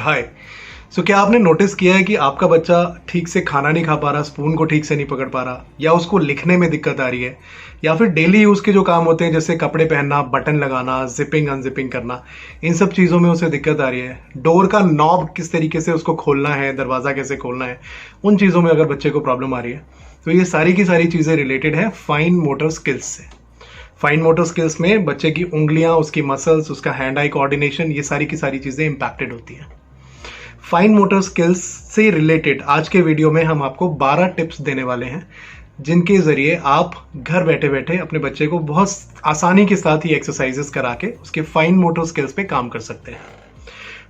हाय। क्या आपने नोटिस किया है कि आपका बच्चा ठीक से खाना नहीं खा पा रहा, स्पून को ठीक से नहीं पकड़ पा रहा, या उसको लिखने में दिक्कत आ रही है, या फिर डेली यूज़ के जो काम होते हैं जैसे कपड़े पहनना, बटन लगाना, जिपिंग अनजिपिंग करना, इन सब चीज़ों में उसे दिक्कत आ रही है। डोर का नॉब किस तरीके से उसको खोलना है, दरवाज़ा कैसे खोलना है, उन चीज़ों में अगर बच्चे को प्रॉब्लम आ रही है तो ये सारी की सारी चीज़ें रिलेटेड है फाइन मोटर स्किल्स से। फाइन मोटर स्किल्स में बच्चे की उंगलियां, उसकी मसल्स, उसका हैंड आई कोऑर्डिनेशन, ये सारी की सारी चीज़ें इंपैक्टेड होती हैं। फाइन मोटर स्किल्स से रिलेटेड आज के वीडियो में हम आपको 12 टिप्स देने वाले हैं जिनके जरिए आप घर बैठे बैठे अपने बच्चे को बहुत आसानी के साथ ही एक्सरसाइजेस करा के उसके फाइन मोटर स्किल्स पे काम कर सकते हैं।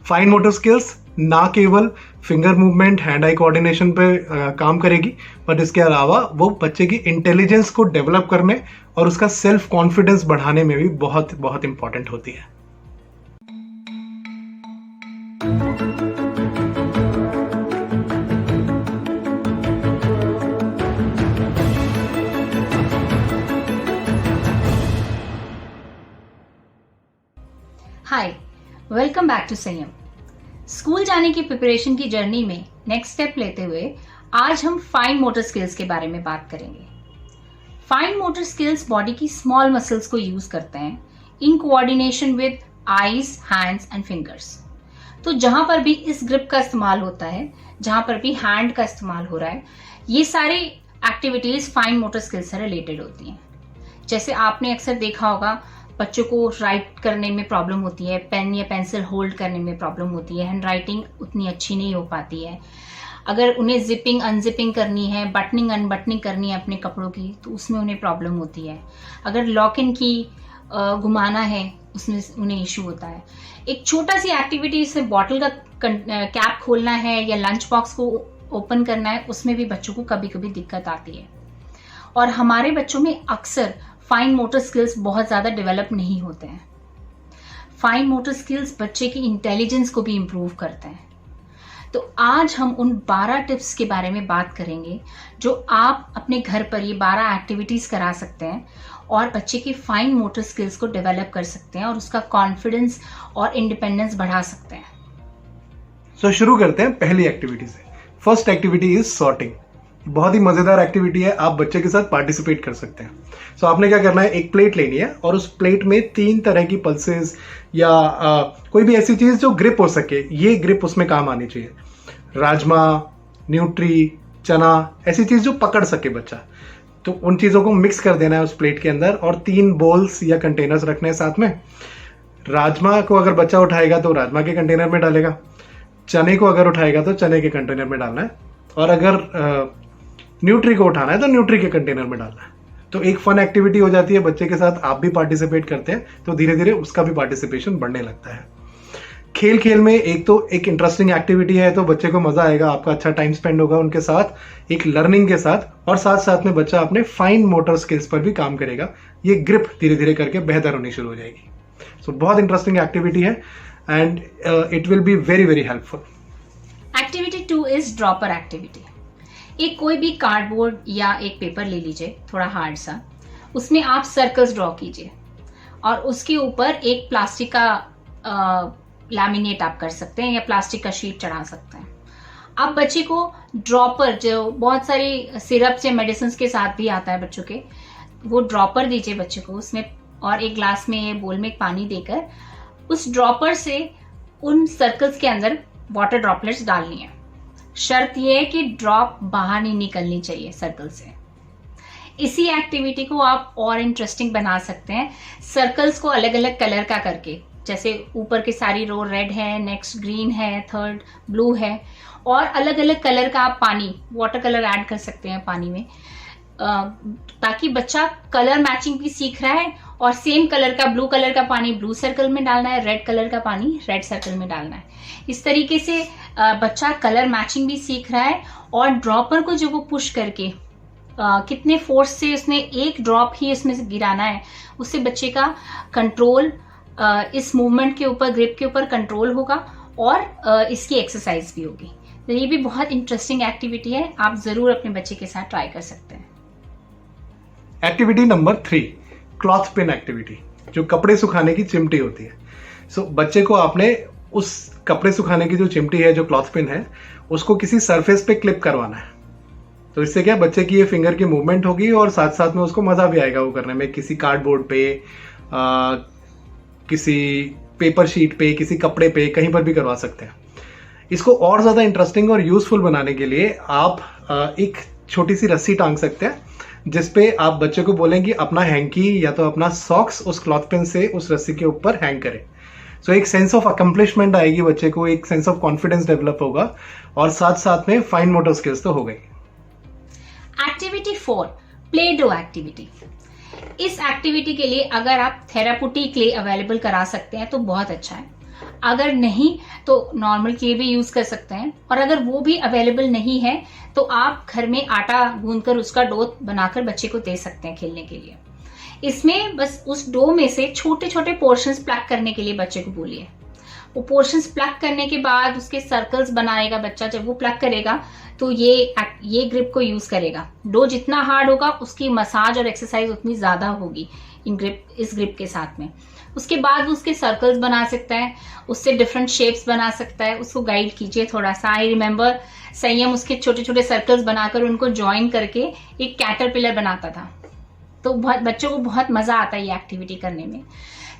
फाइन मोटर स्किल्स ना केवल finger movement, hand eye coordination पे काम करेगी, बट इसके अलावा वो बच्चे की इंटेलिजेंस को डेवलप करने और उसका सेल्फ कॉन्फिडेंस बढ़ाने में भी बहुत बहुत इंपॉर्टेंट होती है। हाय, वेलकम बैक टू संयम। स्कूल जाने की प्रिपरेशन की जर्नी में नेक्स्ट स्टेप लेते हुए आज हम फाइन मोटर स्किल्स के बारे में बात करेंगे। फाइन मोटर स्किल्स बॉडी की स्मॉल मसल्स को यूज करते हैं in coordination with eyes, hands and fingers. तो जहां पर भी इस ग्रिप का इस्तेमाल होता है, जहां पर भी हैंड का इस्तेमाल हो रहा है, ये सारी एक्टिविटीज फाइन मोटर स्किल्स से रिलेटेड होती हैं। जैसे आपने अक्सर देखा होगा, बच्चों को राइट करने में प्रॉब्लम होती है, पेन या पेंसिल होल्ड करने में प्रॉब्लम होती है, हैंड राइटिंग उतनी अच्छी नहीं हो पाती है। अगर उन्हें जिपिंग अनजिपिंग करनी है, बटनिंग अनबटनिंग करनी है अपने कपड़ों की, तो उसमें उन्हें प्रॉब्लम होती है। अगर लॉक इन की घुमाना है, उसमें उन्हें इशू होता है। एक छोटा सी एक्टिविटी से बॉटल का कैप खोलना है या लंच बॉक्स को ओपन करना है, उसमें भी बच्चों को कभी कभी दिक्कत आती है। और हमारे बच्चों में अक्सर फाइन मोटर स्किल्स बहुत ज्यादा डेवलप नहीं होते हैं। फाइन मोटर स्किल्स बच्चे की इंटेलिजेंस को भी इंप्रूव करते हैं। तो आज हम उन 12 टिप्स के बारे में बात करेंगे जो आप अपने घर पर ये 12 एक्टिविटीज करा सकते हैं और बच्चे की फाइन मोटर स्किल्स को डेवलप कर सकते हैं और उसका कॉन्फिडेंस और इंडिपेंडेंस बढ़ा सकते हैं। शुरू करते हैं पहली एक्टिविटी से। First activity is sorting. बहुत ही मजेदार एक्टिविटी है, आप बच्चे के साथ पार्टिसिपेट कर सकते हैं। आपने क्या करना है, एक प्लेट लेनी है और उस प्लेट में 3 तरह की पल्सेस या कोई भी ऐसी चीज जो ग्रिप हो सके, ये ग्रिप उसमें काम आनी चाहिए। राजमा, न्यूट्री, चना, ऐसी चीज जो पकड़ सके बच्चा, तो उन चीजों को मिक्स कर देना है उस प्लेट के अंदर और 3 बोल्स या कंटेनर्स रखने हैं साथ में। राजमा को अगर बच्चा उठाएगा तो राजमा के कंटेनर में डालेगा, चने को अगर उठाएगा तो चने के कंटेनर में डालना है, और अगर न्यूट्री को उठाना है तो न्यूट्री के कंटेनर में डालना है। तो एक फन एक्टिविटी हो जाती है बच्चे के साथ, आप भी पार्टिसिपेट करते हैं तो धीरे धीरे उसका भी पार्टिसिपेशन बढ़ने लगता है। खेल खेल में एक इंटरेस्टिंग एक्टिविटी है तो बच्चे को मजा आएगा, आपका अच्छा टाइम स्पेंड होगा उनके साथ, एक लर्निंग के साथ, और साथ साथ में बच्चा अपने फाइन मोटर स्किल्स पर भी काम करेगा। ये ग्रिप धीरे धीरे करके बेहतर होनी शुरू हो जाएगी। बहुत इंटरेस्टिंग एक्टिविटी है and it will be very very helpful. Activity 2 is dropper activity. एक कोई भी कार्डबोर्ड या एक पेपर ले लीजिए, थोड़ा हार्ड सा, उसमें आप सर्कल्स ड्रॉ कीजिए और उसके ऊपर एक प्लास्टिक का लैमिनेट आप कर सकते हैं या प्लास्टिक का शीट चढ़ा सकते हैं। अब बच्चे को ड्रॉपर, जो बहुत सारी सिरप्स या मेडिसिन के साथ भी आता है बच्चों के, वो ड्रॉपर दीजिए बच्चे को उसमें, और एक ग्लास में, बोल में पानी देकर उस ड्रॉपर से उन सर्कल्स के अंदर वाटर ड्रॉपलेट्स डालनी है। शर्त यह है कि ड्रॉप बाहर नहीं निकलनी चाहिए सर्कल से। इसी एक्टिविटी को आप और इंटरेस्टिंग बना सकते हैं, सर्कल्स को अलग अलग कलर का करके। जैसे ऊपर की सारी रो रेड है, नेक्स्ट ग्रीन है, थर्ड ब्लू है, और अलग अलग कलर का आप पानी, वाटर कलर ऐड कर सकते हैं पानी में, ताकि बच्चा कलर मैचिंग भी सीख रहा है और सेम कलर का, ब्लू कलर का पानी ब्लू सर्कल में डालना है, रेड कलर का पानी रेड सर्कल में डालना है। इस तरीके से बच्चा कलर मैचिंग भी सीख रहा है और ड्रॉपर को जो वो पुश करके कितने फोर्स से उसने एक ड्रॉप ही उसमें से गिराना है, उससे बच्चे का कंट्रोल, इस मूवमेंट के ऊपर, ग्रिप के ऊपर कंट्रोल होगा और इसकी एक्सरसाइज भी होगी। तो ये भी बहुत इंटरेस्टिंग एक्टिविटी है, आप जरूर अपने बच्चे के साथ ट्राई कर सकते हैं। Activity number 3, cloth pin activity, जो कपड़े सुखाने की चिमटी होती है। बच्चे को आपने उस कपड़े सुखाने की जो चिमटी है, जो क्लॉथ पिन है, उसको किसी सरफेस पे क्लिप करवाना है। तो इससे क्या बच्चे की ये फिंगर की मूवमेंट होगी और साथ साथ में उसको मजा भी आएगा वो करने में, किसी कार्डबोर्ड पे, किसी पेपर शीट पे, किसी कपड़े पे, कहीं पर भी करवा सकते हैं। इसको और ज्यादा इंटरेस्टिंग और यूजफुल बनाने के लिए आप एक छोटी सी रस्सी टांग सकते हैं, जिसपे आप बच्चे को बोलें कि अपना हैंकी या तो अपना सॉक्स उस क्लॉथ पिन से उस रस्सी के ऊपर हैंग करें। सो एक सेंस ऑफ अकम्पलिशमेंट आएगी बच्चे को, एक सेंस ऑफ कॉन्फिडेंस डेवलप होगा और साथ साथ में फाइन मोटर स्किल्स तो हो गई। Activity 4, play dough activity. इस एक्टिविटी के लिए अगर आप थेरापूटिक क्ले अवेलेबल करा सकते हैं तो बहुत अच्छा है, अगर नहीं तो नॉर्मल क्ले भी यूज कर सकते हैं, और अगर वो भी अवेलेबल नहीं है तो आप घर में आटा गूंदकर उसका डो बनाकर बच्चे को दे सकते हैं खेलने के लिए। इसमें बस उस डो में से छोटे छोटे पोर्शंस प्लग करने के लिए बच्चे को बोलिए। वो पोर्शंस प्लग करने के बाद उसके सर्कल्स बनाएगा बच्चा। जब वो प्लग करेगा तो ये ग्रिप को यूज करेगा। डो जितना हार्ड होगा उसकी मसाज और एक्सरसाइज उतनी ज्यादा होगी इस ग्रिप के साथ में। उसके बाद उसके सर्कल्स बना सकता है, उससे डिफरेंट शेप्स बना सकता है। उसको गाइड कीजिए थोड़ा सा। आई रिमेम्बर संयम उसके छोटे छोटे सर्कल्स बनाकर उनको ज्वाइन करके एक कैटरपिलर बनाता था। तो बच्चों को बहुत मजा आता है ये एक्टिविटी करने में।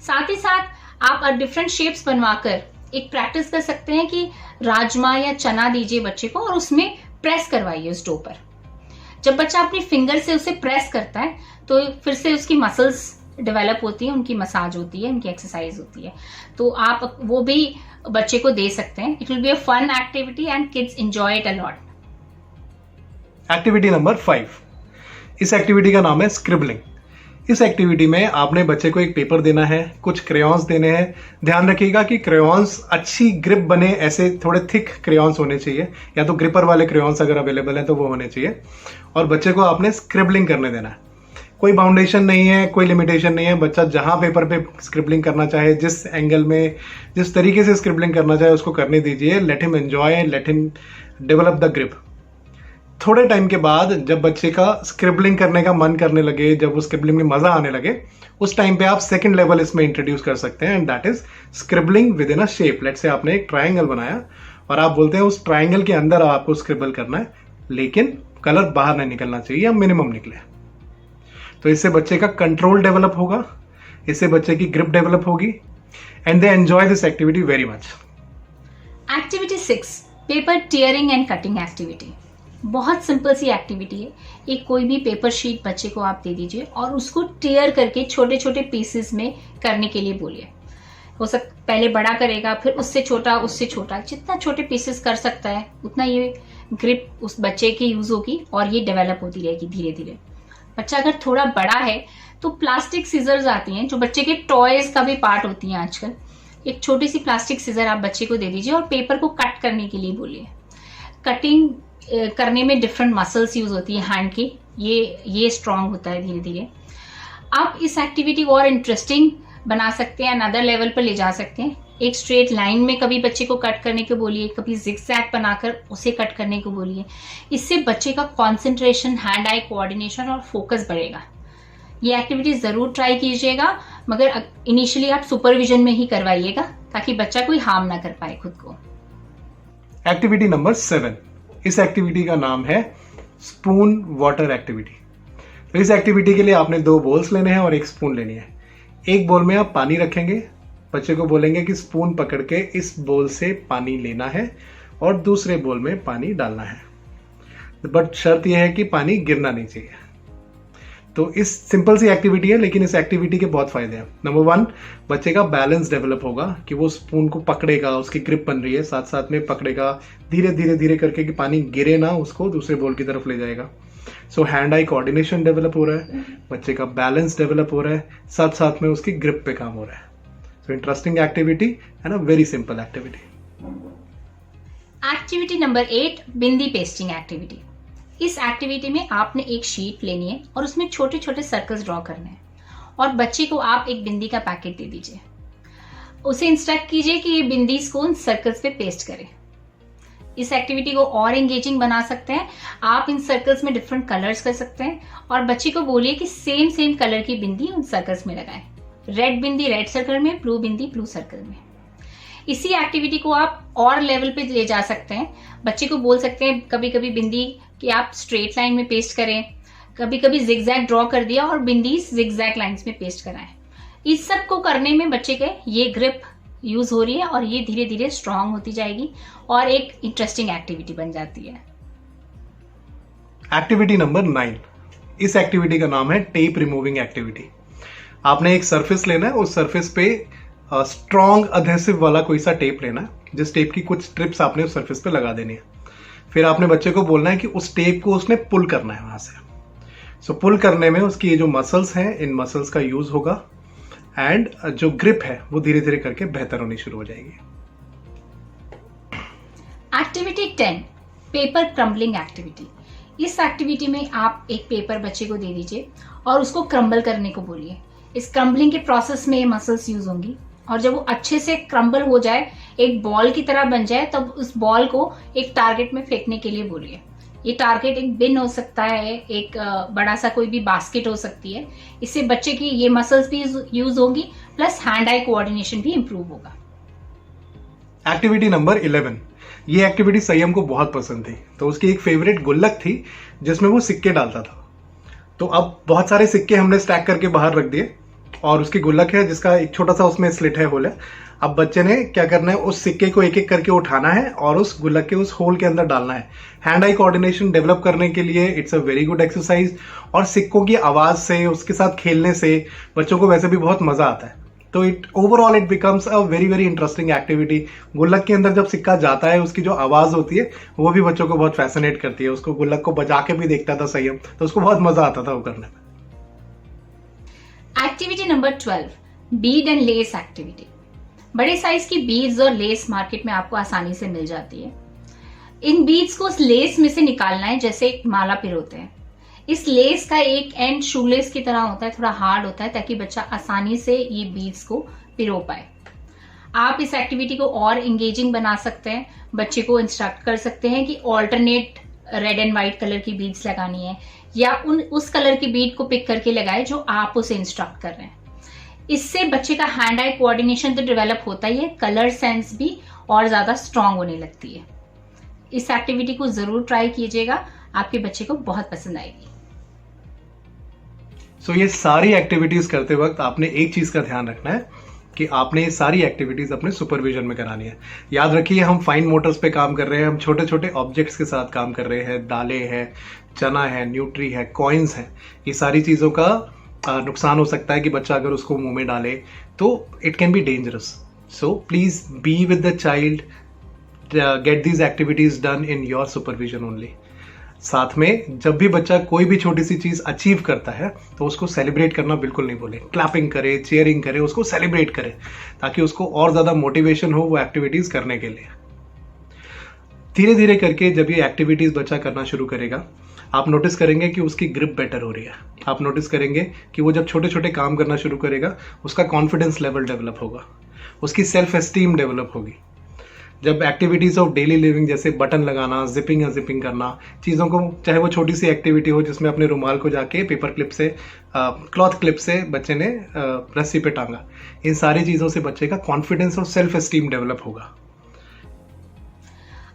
साथ ही साथ आप डिफरेंट शेप्स बनवाकर एक प्रैक्टिस कर सकते हैं कि राजमा या चना दीजिए बच्चे को और उसमें प्रेस करवाइए उस डो पर। जब बच्चा अपनी फिंगर से उसे प्रेस करता है तो फिर से उसकी मसल्स डेवलप होती है, उनकी मसाज होती है, उनकी एक्सरसाइज होती है। तो आप वो भी बच्चे को दे सकते हैं। It will be a fun activity and kids enjoy it a lot. Activity number 5, इस एक्टिविटी का नाम है स्क्रिबलिंग। इस एक्टिविटी में आपने बच्चे को एक पेपर देना है, कुछ क्रेयॉन्स देने हैं। ध्यान रखिएगा कि क्रेयॉन्स अच्छी ग्रिप बने ऐसे थोड़े थिक क्रेयॉन्स होने चाहिए, या तो ग्रिपर वाले क्रेयॉन्स अगर अवेलेबल है तो वो होने चाहिए। और बच्चे को आपने स्क्रिबलिंग करने देना है। कोई बाउंडेशन नहीं है, कोई लिमिटेशन नहीं है। बच्चा जहां पेपर पे स्क्रिबलिंग करना चाहे, जिस एंगल में, जिस तरीके से स्क्रिबलिंग करना चाहे उसको करने दीजिए। Let him enjoy, let him develop the grip. थोड़े टाइम के बाद जब बच्चे का स्क्रिबलिंग करने का मन करने लगे, जब उस स्क्रिबलिंग में मजा आने लगे, उस टाइम पे आप सेकंड लेवल इसमें इंट्रोड्यूस कर सकते हैं, and that is scribbling within a shape. Let say आपने एक ट्रायंगल बनाया और आप बोलते हैं उस ट्रायंगल के अंदर आपको स्क्रिबल करना है, लेकिन कलर बाहर नहीं निकलना चाहिए या मिनिमम निकले। तो इससे बच्चे का कंट्रोल डेवलप होगा, इससे बच्चे की ग्रिप डेवलप होगी, and they enjoy this activity very much. Activity 6, paper tearing and cutting activity. बहुत सिंपल सी एक्टिविटी है। एक कोई भी पेपर शीट बच्चे को आप दे दीजिए और उसको टीयर करके छोटे छोटे पीसेस में करने के लिए बोलिए। हो सकता पहले बड़ा करेगा, फिर उससे छोटा, उससे छोटा, जितना छोटे पीसेस कर सकता है उतना ये ग्रिप उस बच्चे की यूज होगी और ये डेवलप होती रहेगी धीरे धीरे। बच्चा अगर थोड़ा बड़ा है तो प्लास्टिक सीजर्स आती हैं जो बच्चे के टॉयज का भी पार्ट होती हैं आजकल। एक छोटी सी प्लास्टिक सीजर आप बच्चे को दे दीजिए और पेपर को कट करने के लिए बोलिए। कटिंग करने में डिफरेंट मसल्स यूज होती है हैंड की, ये स्ट्रांग होता है धीरे धीरे। आप इस एक्टिविटी को और इंटरेस्टिंग बना सकते हैं, अनदर लेवल पर ले जा सकते हैं। एक स्ट्रेट लाइन में कभी बच्चे को कट करने को बोलिए, कभी जिगजैग बनाकर उसे कट करने को बोलिए। इससे बच्चे का कंसंट्रेशन, हैंड आई कोऑर्डिनेशन और फोकस बढ़ेगा। ये एक्टिविटी जरूर ट्राई कीजिएगा, मगर इनिशियली आप सुपरविजन में ही करवाइएगा ताकि बच्चा कोई हार्म ना कर पाए खुद को। एक्टिविटी नंबर 7, इस एक्टिविटी का नाम है स्पून वाटर एक्टिविटी। तो इस एक्टिविटी के लिए आपने 2 बोल्स लेने हैं और 1 स्पून लेनी है। एक बोल में आप पानी रखेंगे, बच्चे को बोलेंगे कि स्पून पकड़ के इस बोल से पानी लेना है और दूसरे बोल में पानी डालना है, बट शर्त यह है कि पानी गिरना नहीं चाहिए। तो इस सिंपल सी एक्टिविटी है, लेकिन इस एक्टिविटी के बहुत फायदे हैं। नंबर 1, बच्चे का बैलेंस डेवलप होगा कि वो स्पून को पकड़ेगा, उसकी ग्रिप बन रही है, साथ साथ में पकड़ेगा धीरे धीरे धीरे करके कि पानी गिरे ना, उसको दूसरे बोल की तरफ ले जाएगा। सो हैंड आई कोऑर्डिनेशन डेवलप हो रहा है, बच्चे का बैलेंस डेवलप हो रहा है, साथ साथ में उसकी ग्रिप पे काम हो रहा है। So interesting activity and a very simple activity. Activity number 8, bindi pasting activity. इस एक्टिविटी में आपने एक शीट लेनी है और उसमें छोटे छोटे सर्कल्स ड्रॉ करने हैं और बच्चे को आप एक बिंदी का पैकेट दे दीजिए। उसे इंस्ट्रक्ट कीजिए कि ये बिंदी को उन सर्कल्स पे पेस्ट करे। इस एक्टिविटी को और एंगेजिंग बना सकते हैं। आप इन सर्कल्स में डिफरेंट कलर्स कर सकते हैं और बच्चे को बोलिए कि सेम कलर की बिंदी उन सर्कल्स में लगाए। रेड बिंदी रेड सर्कल में, ब्लू बिंदी ब्लू सर्कल में। इसी एक्टिविटी को आप और लेवल पे ले जा सकते हैं। बच्चे को बोल सकते हैं कभी कभी बिंदी कि आप स्ट्रेट लाइन में पेस्ट करें, कभी कभी जिगजैग ड्रॉ कर दिया और बिंदी जिगजैग लाइंस में पेस्ट कराएं। इस सब को करने में बच्चे के ये ग्रिप यूज हो रही है और ये धीरे धीरे स्ट्रांग होती जाएगी और एक इंटरेस्टिंग एक्टिविटी बन जाती है। एक्टिविटी नंबर 9, इस एक्टिविटी का नाम है टेप रिमूविंग एक्टिविटी। आपने एक सरफेस लेना है, उस सरफेस पे स्ट्रॉन्ग अधेसिव वाला कोई सा टेप लेना है, जिस टेप की कुछ स्ट्रिप्स आपने उस सरफेस पे लगा देनी है। फिर आपने बच्चे को बोलना है कि उस टेप को उसने पुल करना है वहां से। सो पुल करने में उसकी ये जो मसल्स हैं, इन मसल्स का यूज होगा एंड जो ग्रिप है वो धीरे धीरे करके बेहतर होनी शुरू हो जाएगी। Activity 10, paper crumbling activity. इस एक्टिविटी में आप एक पेपर बच्चे को दे दीजिए और उसको क्रम्बल करने को बोलिए। इस क्रम्बलिंग के प्रोसेस में मसल्स यूज होंगी और जब वो अच्छे से क्रम्बल हो जाए, एक बॉल की तरह बन जाए, तब उस बॉल को एक टारगेट में फेंकने के लिए बोलिए। ये टारगेट एक बिन हो सकता है, एक बड़ा सा कोई भी बास्केट हो सकती है। इससे बच्चे की ये मसल्स भी यूज होंगी प्लस हैंड आई कोऑर्डिनेशन भी इंप्रूव होगा। एक्टिविटी नंबर 11, ये एक्टिविटी संयम को बहुत पसंद थी, तो उसकी एक फेवरेट गुल्लक थी जिसमें वो सिक्के डालता था। तो अब बहुत सारे सिक्के हमने स्टैक करके बाहर रख दिए और उसकी गुल्लक है जिसका एक छोटा सा उसमें स्लिट है, होल है। अब बच्चे ने क्या करना है, उस सिक्के को एक एक करके उठाना है और उस गुल्लक के उस होल के अंदर डालना है। हैंड आई कोऑर्डिनेशन डेवलप करने के लिए it's a very good exercise और सिक्कों की आवाज से, उसके साथ खेलने से बच्चों को वैसे भी बहुत मजा आता है। तो overall it becomes a very very interesting activity. गुल्लक के अंदर जब सिक्का जाता है, उसकी जो आवाज होती है वो भी बच्चों को बहुत फैसिनेट करती है। उसको गुल्लक को बजा के भी देखता था संयम, तो उसको बहुत मजा आता था वो करने में। Activity number 12, Beed and less activity. बड़े साइज की बीड्स और लेस मार्केट में आपको आसानी से मिल जाती है। इन बीड्स को उस लेस में से निकालना है जैसे एक माला पिरोते हैं। इस लेस का एक एंड शूलेस की तरह होता है, थोड़ा हार्ड होता है, ताकि बच्चा आसानी से ये बीड्स को पिरो पाए। आप इस एक्टिविटी को और एंगेजिंग बना सकते हैं। बच्चे को इंस्ट्रक्ट कर सकते हैं कि alternate red and white colour की बीड्स लगानी है या उस कलर की बीड को पिक करके लगाए जो आप उसे इंस्ट्रक्ट कर रहे हैं। इससे बच्चे का हैंड आई कोऑर्डिनेशन तो डेवलप होता ही है, कलर सेंस भी और ज्यादा स्ट्रांग होने लगती है। इस एक्टिविटी को जरूर ट्राई कीजिएगा, आपके बच्चे को बहुत पसंद आएगी। सो ये सारी एक्टिविटीज करते वक्त आपने एक चीज का ध्यान रखना है कि आपने ये सारी एक्टिविटीज अपने सुपरविजन में करानी है। याद रखिए, हम फाइन मोटर्स पे काम कर रहे हैं, हम छोटे छोटे ऑब्जेक्ट्स के साथ काम कर रहे हैं। दालें हैं, चना है, न्यूट्री है, कॉइन्स है, ये सारी चीजों का नुकसान हो सकता है कि बच्चा अगर उसको मुंह में डाले तो it can be dangerous. So please be with the child, get these activities done in your supervision only. साथ में जब भी बच्चा कोई भी छोटी सी चीज अचीव करता है तो उसको सेलिब्रेट करना बिल्कुल नहीं भूले। क्लैपिंग करे, चीयरिंग करे, उसको सेलिब्रेट करे ताकि उसको और ज्यादा मोटिवेशन हो वो एक्टिविटीज करने के लिए। धीरे धीरे करके जब ये एक्टिविटीज बच्चा करना शुरू करेगा, आप नोटिस करेंगे कि उसकी ग्रिप बेटर हो रही है। आप नोटिस करेंगे कि वो जब छोटे छोटे काम करना शुरू करेगा, उसका कॉन्फिडेंस लेवल डेवलप होगा, उसकी सेल्फ एस्टीम डेवलप होगी। जब एक्टिविटीज ऑफ डेली लिविंग जैसे बटन लगाना, जिपिंग अनजिपिंग करना, चीज़ों को, चाहे वो छोटी सी एक्टिविटी हो जिसमें अपने रुमाल को जाके पेपर क्लिप से, क्लॉथ क्लिप से बच्चे ने रस्सी पे टांगा, इन सारी चीज़ों से बच्चे का कॉन्फिडेंस और सेल्फ एस्टीम डेवलप होगा।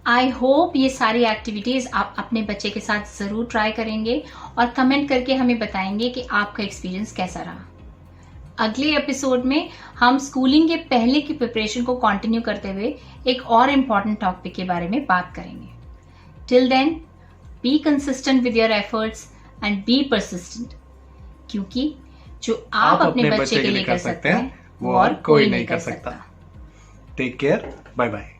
आई होप ये सारी एक्टिविटीज आप अपने बच्चे के साथ जरूर ट्राई करेंगे और कमेंट करके हमें बताएंगे कि आपका एक्सपीरियंस कैसा रहा। अगले एपिसोड में हम स्कूलिंग के पहले की प्रिपरेशन को कंटिन्यू करते हुए एक और इम्पॉर्टेंट टॉपिक के बारे में बात करेंगे। Till then, be consistent with your efforts and be persistent, क्योंकि जो आप अपने बच्चे के लिए कर सकते हैं वो और कोई नहीं कर सकता। Take care, bye bye.